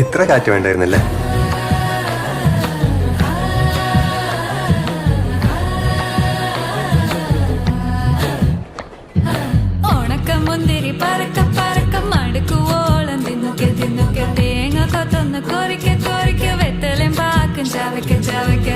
ഇത്ര കാറ്റ് വേണ്ടായിരുന്നല്ലേ? ഉണക്കമുന്തിരി പറക്ക പറക്ക മടുക്കുവോളം തിന്നുക്കെ തേങ്ങ കൊത്തൊന്ന് കൊറിക്ക കൊറിക്ക വെത്തലും പാക്കും ചവയ്ക്ക ചവയ്ക്ക